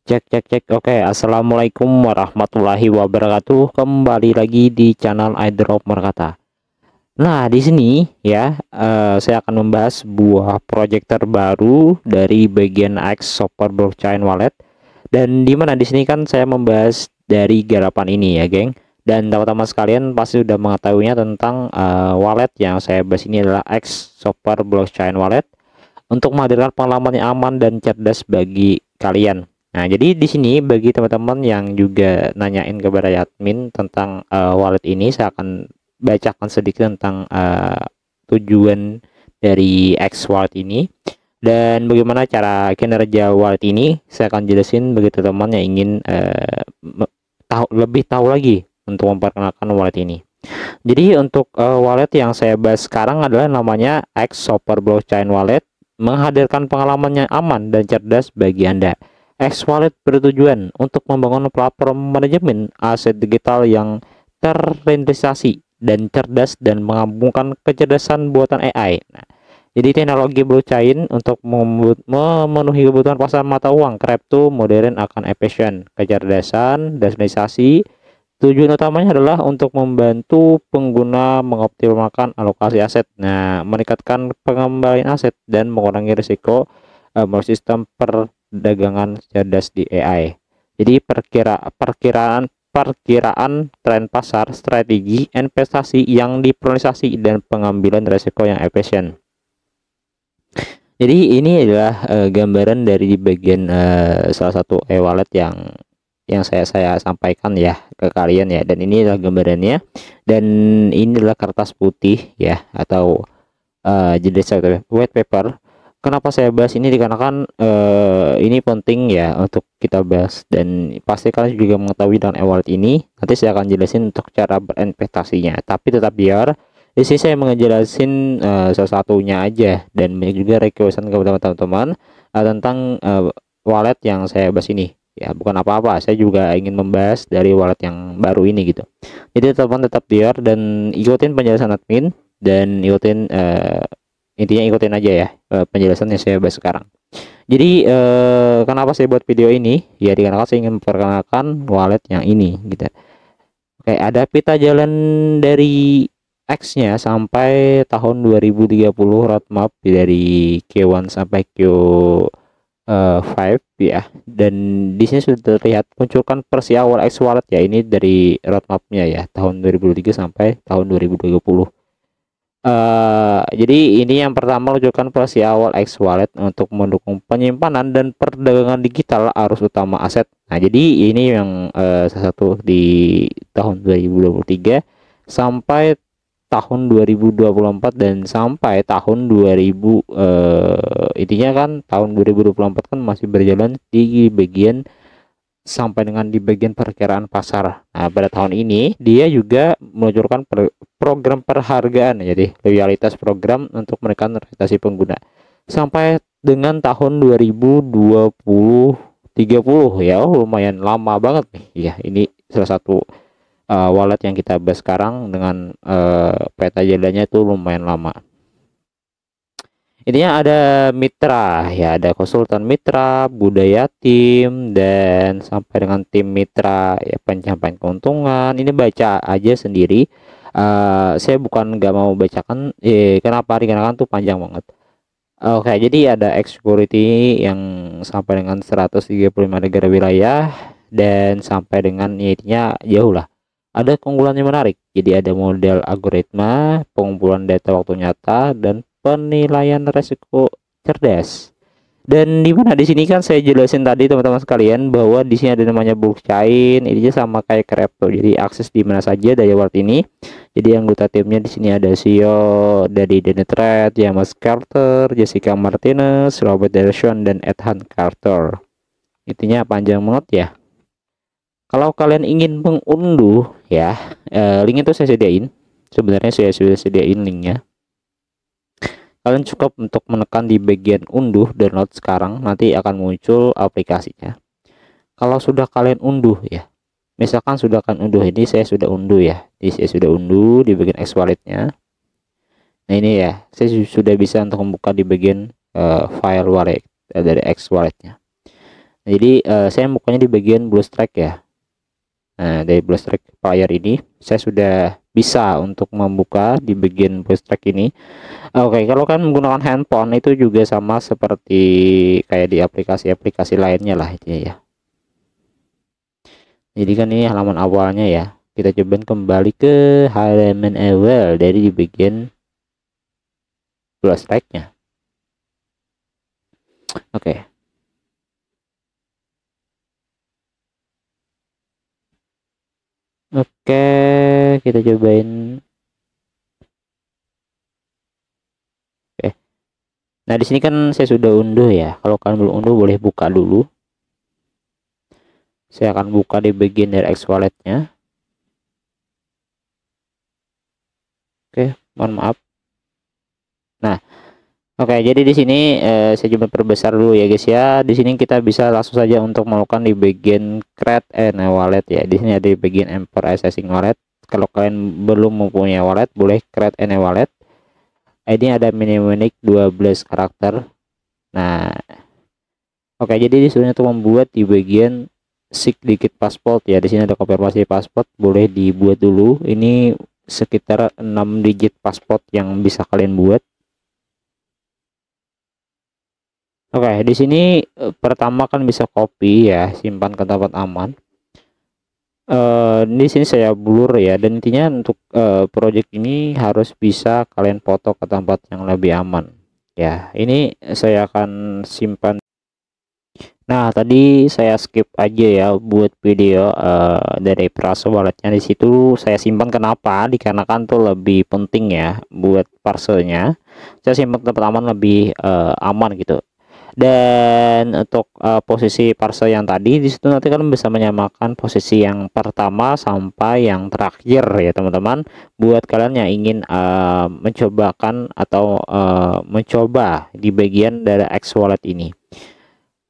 Cek cek cek. Oke, assalamualaikum warahmatullahi wabarakatuh. Kembali lagi di channel iDrop Merkata. Nah, di sini ya, saya akan membahas sebuah project terbaru dari bagian X Super Blockchain Wallet. Dan di mana di sini kan saya membahas dari garapan ini ya, geng. Dan teman-teman sekalian pasti sudah mengetahuinya tentang wallet yang saya bahas ini adalah X Super Blockchain Wallet untuk menghadirkan pengalaman yang aman dan cerdas bagi kalian. Nah, jadi di sini bagi teman-teman yang juga nanyain kepada admin tentang wallet ini, saya akan bacakan sedikit tentang tujuan dari X Wallet ini dan bagaimana cara kinerja wallet ini. Saya akan jelasin bagi teman-teman yang ingin lebih tahu lagi untuk memperkenalkan wallet ini. Jadi untuk wallet yang saya bahas sekarang adalah namanya X Super Blockchain Wallet, menghadirkan pengalaman yang aman dan cerdas bagi Anda. X Wallet bertujuan untuk membangun platform manajemen aset digital yang terrealisasi dan cerdas dan menggabungkan kecerdasan buatan AI. Nah, jadi teknologi blockchain untuk memenuhi kebutuhan pasar mata uang kripto modern akan efisien, kecerdasan, desentralisasi. Tujuan utamanya adalah untuk membantu pengguna mengoptimalkan alokasi aset, nah, meningkatkan pengembalian aset dan mengurangi risiko melalui sistem perdagangan cerdas di AI. Jadi perkiraan tren pasar, strategi investasi yang dipriorisasi dan pengambilan risiko yang efisien. Jadi ini adalah gambaran dari bagian salah satu e-wallet yang saya sampaikan ya ke kalian ya, dan ini adalah gambarannya, dan ini adalah kertas putih ya, atau jenis white paper. Kenapa saya bahas ini dikarenakan ini penting ya untuk kita bahas, dan pasti kalian juga mengetahui dengan e-wallet ini. Nanti saya akan jelasin untuk cara berinvestasinya, tapi tetap biar di sini saya ngejelasin salah satunya aja, dan banyak juga requestan kepada teman-teman tentang wallet yang saya bahas ini. Ya, bukan apa-apa, saya juga ingin membahas dari wallet yang baru ini gitu. Jadi teman tetap biar dan ikutin penjelasan admin, dan ikutin intinya ikutin aja ya penjelasan yang saya bahas sekarang. Jadi kenapa saya buat video ini? Ya dikarenakan saya ingin memperkenalkan wallet yang ini gitu. Oke, ada peta jalan dari X-nya sampai tahun 2030, roadmap dari Q1 sampai Q5 ya, dan di sini sudah terlihat munculkan versi awal X Wallet ya. Ini dari roadmapnya ya, tahun 2003 sampai tahun 2030. Jadi ini yang pertama, munculkan versi awal X Wallet untuk mendukung penyimpanan dan perdagangan digital arus utama aset. Nah, jadi ini yang salah satu di tahun 2023 sampai tahun 2024 dan sampai tahun 2000, intinya kan tahun 2024 kan masih berjalan di bagian sampai dengan di bagian perkiraan pasar. Nah, pada tahun ini dia juga meluncurkan program perhargaan, jadi loyalitas program untuk menekan reputasi pengguna sampai dengan tahun 2020 30 ya. Lumayan lama banget nih ya. Ini salah satu wallet yang kita bahas sekarang dengan peta jalannya itu lumayan lama. Intinya ada mitra ya, ada konsultan mitra, budaya tim, dan sampai dengan tim mitra ya, pencapaian keuntungan. Ini baca aja sendiri. Saya bukan nggak mau bacakan, kenapa dikarenakan tuh panjang banget. Oke, jadi ada security yang sampai dengan 135 negara wilayah, dan sampai dengan intinya jauh lah. Ada keunggulan yang menarik. Jadi ada model algoritma, pengumpulan data waktu nyata, dan penilaian resiko cerdas. Dan di mana di sini kan saya jelasin tadi teman-teman sekalian bahwa di sini ada namanya blockchain, ini sama kayak crypto. Jadi akses di mana saja dari wallet ini. Jadi anggota timnya di sini ada CEO dari Denetrade, James Carter, Jessica Martinez, Robert Delson, dan Ethan Carter. Intinya panjang banget ya. Kalau kalian ingin mengunduh ya, link itu saya sediain. Sebenarnya saya sudah sediain linknya. Kalian cukup untuk menekan di bagian unduh download sekarang, nanti akan muncul aplikasinya. Kalau sudah kalian unduh ya, misalkan sudah akan unduh, ini saya sudah unduh ya, ini saya sudah unduh di bagian X walletnya. Nah ini ya, saya sudah bisa untuk membuka di bagian file wallet dari X walletnya. Jadi saya bukanya di bagian BlueStacks ya. Nah, dari BlueStacks player ini saya sudah bisa untuk membuka di bagian BlueStacks ini. Oke, kalau kan menggunakan handphone itu juga sama seperti kayak di aplikasi-aplikasi lainnya lah itu ya. Jadi kan ini halaman awalnya ya. Kita coba kembali ke halaman awal dari di bagian BlueStacks-nya. Oke. Oke, kita cobain. Oke. Nah, di sini kan saya sudah unduh ya. Kalau kalian belum unduh boleh buka dulu. Saya akan buka di bagian dari X wallet-nya. Oke, mohon maaf. Nah, oke, jadi di sini saya coba perbesar dulu ya guys ya. Di sini kita bisa langsung saja untuk melakukan di bagian create an wallet ya. Di sini ada di bagian import accessing wallet. Kalau kalian belum mempunyai wallet, boleh create an wallet. Ini ada mnemonic 12 karakter. Nah, oke, jadi disuruhnya untuk membuat di bagian sedikit pasport ya. Di sini ada konfirmasi pasport, boleh dibuat dulu. Ini sekitar 6 digit pasport yang bisa kalian buat. Oke, di sini pertama kan bisa copy ya, simpan ke tempat aman. Di sini saya blur ya, dan intinya untuk project ini harus bisa kalian foto ke tempat yang lebih aman. Ya, ini saya akan simpan. Nah, tadi saya skip aja ya buat video dari parse walletnya. Di situ saya simpan, kenapa? Dikarenakan tuh lebih penting ya buat parsenya. Saya simpan tempat aman lebih aman gitu. Dan untuk posisi parse yang tadi di situ nanti kalian bisa menyamakan posisi yang pertama sampai yang terakhir ya teman-teman, buat kalian yang ingin mencobakan atau mencoba di bagian dari X wallet ini.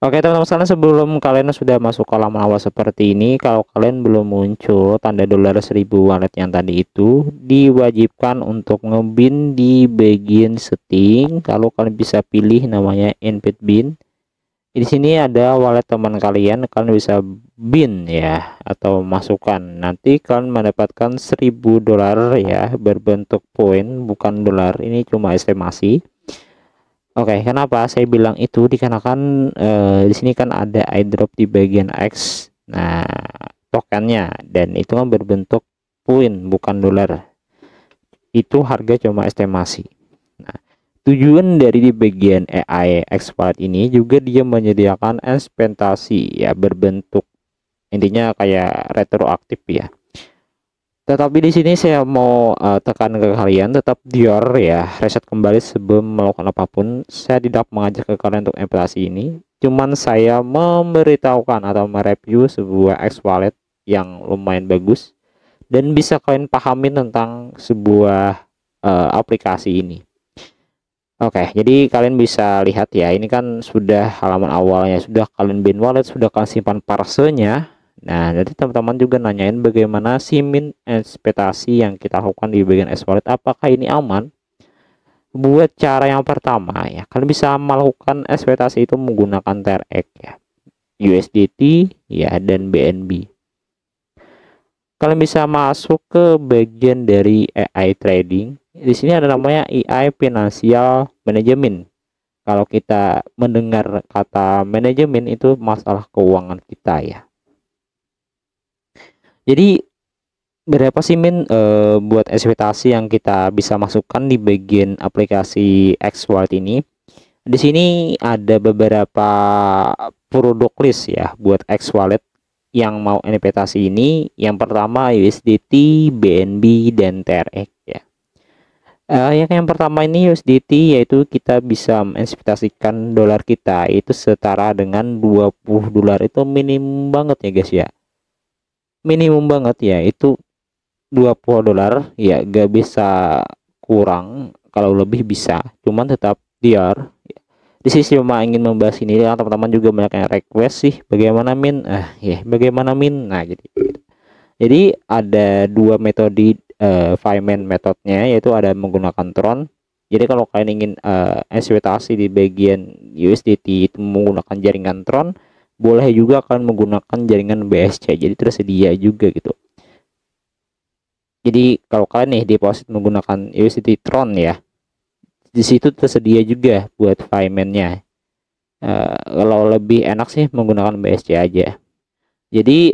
Oke teman-teman sekalian, sebelum kalian sudah masuk ke halaman awal seperti ini, kalau kalian belum muncul tanda dolar 1000 wallet yang tadi itu, diwajibkan untuk ngebin di bagian setting. Kalau kalian bisa pilih namanya embed bin. Di sini ada wallet teman kalian bisa bin ya, atau masukkan. Nanti kalian mendapatkan 1000 dolar ya, berbentuk poin bukan dolar. Ini cuma estimasi. Oke, kenapa saya bilang itu? Dikarenakan di sini kan ada airdrop di bagian X. Nah, tokennya, dan itu kan berbentuk poin bukan dolar. Itu harga cuma estimasi. Nah, tujuan dari di bagian AI X wallet ini juga dia menyediakan ekspektasi ya, berbentuk intinya kayak retroaktif ya. Tetapi di sini saya mau tekan ke kalian, tetap dior ya, reset kembali sebelum melakukan apapun. Saya tidak mengajak ke kalian untuk investasi ini, cuman saya memberitahukan atau mereview sebuah X wallet yang lumayan bagus dan bisa kalian pahami tentang sebuah aplikasi ini. Oke, jadi kalian bisa lihat ya, ini kan sudah halaman awalnya, sudah kalian bin wallet, sudah kalian simpan parsenya. Nah, jadi teman-teman juga nanyain bagaimana simin ekspektasi yang kita lakukan di bagian S wallet, apakah ini aman? Buat cara yang pertama ya, kalian bisa melakukan ekspektasi itu menggunakan TRX ya, USDT ya, dan BNB. Kalian bisa masuk ke bagian dari AI trading. Di sini ada namanya AI Financial Management. Kalau kita mendengar kata manajemen itu masalah keuangan kita ya. Jadi berapa sih Min buat ekspektasi yang kita bisa masukkan di bagian aplikasi X wallet ini? Di sini ada beberapa produk list ya buat X wallet yang mau investasi ini. Yang pertama USDT, BNB, dan TRX ya. Yang pertama ini USDT, yaitu kita bisa menginvestasikan dolar kita itu setara dengan 20 dolar. Itu minimum banget ya guys ya. Minimum banget ya, itu 20 dolar ya, gak bisa kurang. Kalau lebih bisa, cuman tetap diar. Di sisi cuma ingin membahas ini ya, teman-teman juga banyak yang request sih bagaimana Min, ya bagaimana Min. Nah jadi ada dua metode payment metodenya, yaitu ada menggunakan Tron. Jadi kalau kalian ingin ekspektasi di bagian USDT itu menggunakan jaringan Tron, boleh juga kalian menggunakan jaringan BSC, jadi tersedia juga gitu. Jadi kalau kalian nih deposit menggunakan USDT Tron ya, di situ tersedia juga buat paymentnya. Kalau lebih enak sih menggunakan BSC aja. Jadi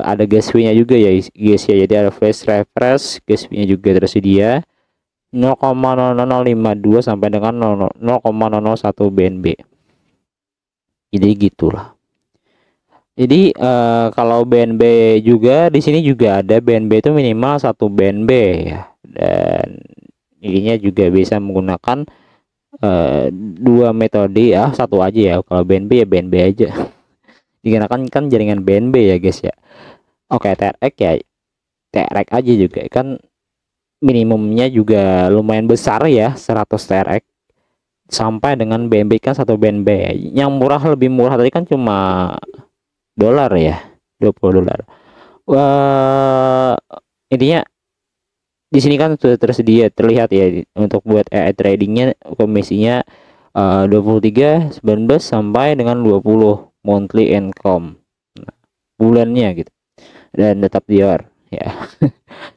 ada gas fee-nya juga ya guys ya. Jadi ada flash refresh, gas fee-nya juga tersedia 0,0052 sampai dengan 0,001 BNB. Jadi gitulah. Jadi kalau BNB juga di sini juga ada BNB itu minimal 1 BNB ya. Dan ininya juga bisa menggunakan dua metode ya, satu aja ya. Kalau BNB ya BNB aja. Dikarenakan kan jaringan BNB ya guys ya. Oke, TRX ya TRX aja juga kan, minimumnya juga lumayan besar ya, 100 TRX sampai dengan BNB kan 1 BNB. Yang murah, lebih murah tadi kan cuma dolar ya, 20 dolar. Wah, intinya di sini kan sudah tersedia, terlihat ya, untuk buat AI tradingnya komisinya 23, 19 sampai dengan 20 monthly income, nah, bulannya gitu, dan tetap dior ya.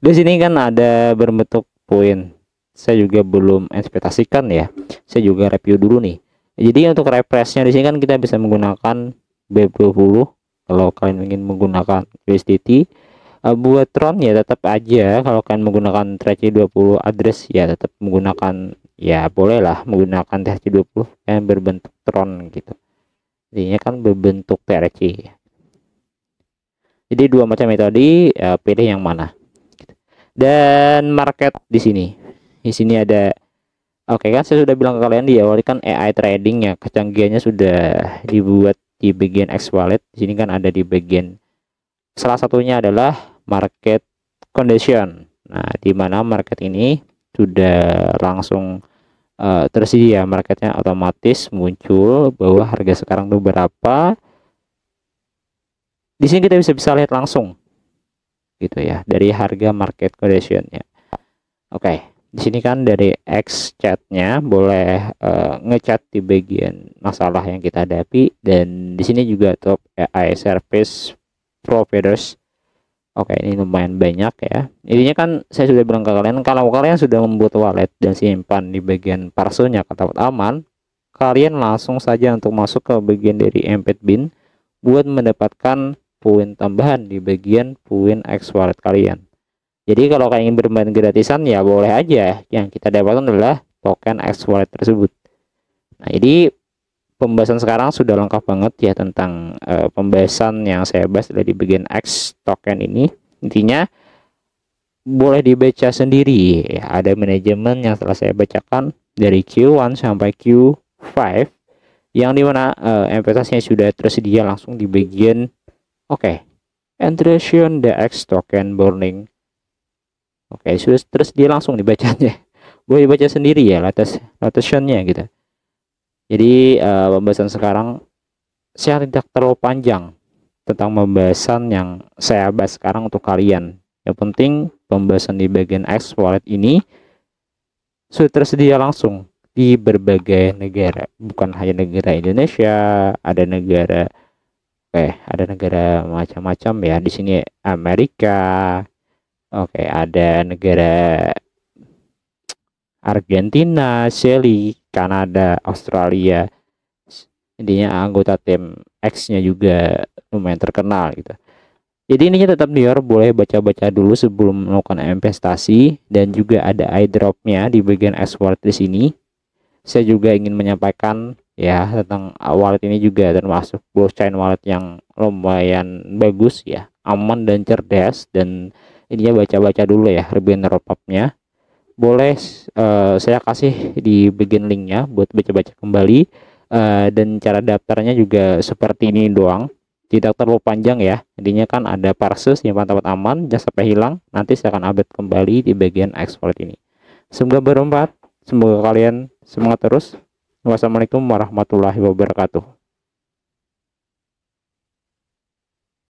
Di sini kan ada berbentuk poin, saya juga belum ekspektasikan ya, saya juga review dulu nih. Jadi untuk refreshnya di sini kan kita bisa menggunakan BEP20 kalau kalian ingin menggunakan USDT. Buat Tron ya tetap aja, kalau kalian menggunakan TRC20 address ya tetap menggunakan, ya bolehlah menggunakan TRC20 yang berbentuk Tron gitu, intinya kan berbentuk TRC. Jadi dua macam metode, ya, pilih yang mana. Dan market di sini ada, oke kan saya sudah bilang ke kalian di awal kan AI trading ya, kecanggihannya sudah dibuat di bagian X wallet. Di sini kan ada di bagian, salah satunya adalah market condition. Nah, di mana market ini sudah langsung tersedia, marketnya otomatis muncul bahwa harga sekarang itu berapa. Di sini kita bisa lihat langsung gitu ya, dari harga market conditionnya. Oke, di sini kan dari X chatnya boleh ngechat di bagian masalah yang kita hadapi, dan di sini juga top AI service providers. Oke, ini lumayan banyak ya. Intinya kan saya sudah bilang ke kalian, kalau kalian sudah membuat wallet dan simpan di bagian parselnya ke tempat aman, kalian langsung saja untuk masuk ke bagian dari embed bin buat mendapatkan poin tambahan di bagian poin X wallet kalian. Jadi kalau kalian ingin bermain gratisan ya boleh aja, yang kita dapatkan adalah token X wallet tersebut. Nah, jadi pembahasan sekarang sudah lengkap banget ya tentang pembahasan yang saya bahas dari bagian X token ini. Intinya boleh dibaca sendiri ya, ada manajemen yang telah saya bacakan dari Q1 sampai Q5, yang dimana investasinya sudah tersedia langsung di bagian Entration the X token burning. Sudah tersedia langsung dibacanya. Boleh dibaca sendiri ya latest-nya gitu. Jadi pembahasan sekarang saya tidak terlalu panjang tentang pembahasan yang saya bahas sekarang untuk kalian. Yang penting pembahasan di bagian X wallet ini sudah tersedia langsung di berbagai negara, bukan hanya negara Indonesia, ada negara macam-macam ya. Di sini Amerika, ada negara Argentina, Chile, Kanada, Australia. Intinya anggota tim X-nya juga lumayan terkenal gitu. Jadi ini tetap dior, boleh baca-baca dulu sebelum melakukan investasi, dan juga ada airdropnya di bagian X wallet di sini. Saya juga ingin menyampaikan ya tentang wallet ini juga termasuk blockchain wallet yang lumayan bagus ya, aman dan cerdas, dan ininya baca-baca dulu ya bagian roadmapnya. Boleh saya kasih di bagian linknya buat baca-baca kembali, dan cara daftarnya juga seperti ini doang, tidak terlalu panjang ya. Intinya kan ada parses simpan tempat aman, jangan sampai hilang. Nanti saya akan update kembali di bagian X wallet ini. Semoga bermanfaat, semoga kalian semangat terus. Wassalamualaikum warahmatullahi wabarakatuh.